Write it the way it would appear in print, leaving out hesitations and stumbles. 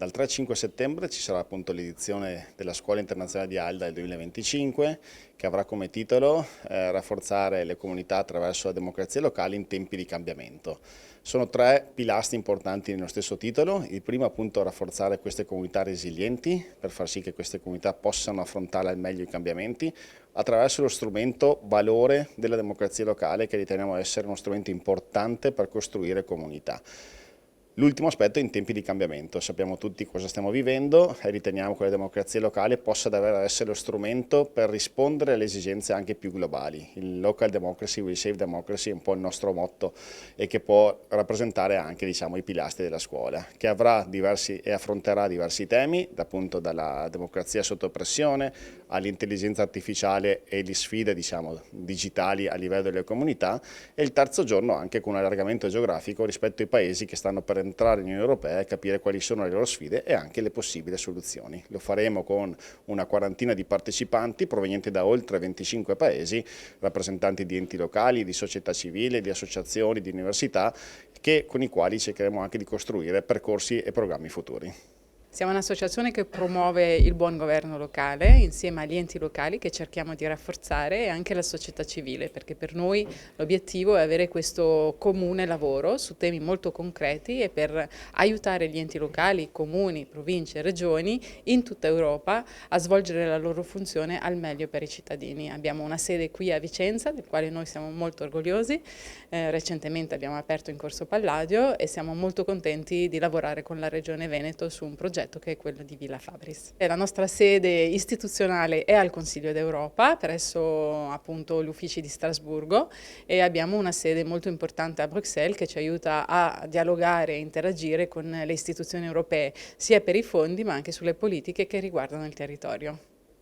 Dal 3-5 settembre ci sarà appunto l'edizione della Scuola Internazionale di ALDA del 2025 che avrà come titolo Rafforzare le comunità attraverso la democrazia locale in tempi di cambiamento. Sono tre pilastri importanti nello stesso titolo. Il primo appunto rafforzare queste comunità resilienti per far sì che queste comunità possano affrontare al meglio i cambiamenti attraverso lo strumento valore della democrazia locale che riteniamo essere uno strumento importante per costruire comunità. L'ultimo aspetto è in tempi di cambiamento, sappiamo tutti cosa stiamo vivendo e riteniamo che la democrazia locale possa davvero essere lo strumento per rispondere alle esigenze anche più globali. Il local democracy will save democracy è un po' il nostro motto e che può rappresentare anche i pilastri della scuola, che avrà diversi e affronterà diversi temi, appunto dalla democrazia sotto pressione all'intelligenza artificiale e le sfide digitali a livello delle comunità, e il terzo giorno anche con un allargamento geografico rispetto ai paesi che stanno per entrare in Unione Europea e capire quali sono le loro sfide e anche le possibili soluzioni. Lo faremo con una quarantina di partecipanti provenienti da oltre 25 paesi, rappresentanti di enti locali, di società civile, di associazioni, di università, con i quali cercheremo anche di costruire percorsi e programmi futuri. Siamo un'associazione che promuove il buon governo locale insieme agli enti locali che cerchiamo di rafforzare e anche la società civile, perché per noi l'obiettivo è avere questo comune lavoro su temi molto concreti e per aiutare gli enti locali, comuni, province, regioni in tutta Europa a svolgere la loro funzione al meglio per i cittadini. Abbiamo una sede qui a Vicenza, del quale noi siamo molto orgogliosi. Recentemente abbiamo aperto in Corso Palladio e siamo molto contenti di lavorare con la Regione Veneto su un progetto che è quello di Villa Fabris. La nostra sede istituzionale è al Consiglio d'Europa, presso appunto gli uffici di Strasburgo, e abbiamo una sede molto importante a Bruxelles che ci aiuta a dialogare e interagire con le istituzioni europee, sia per i fondi ma anche sulle politiche che riguardano il territorio.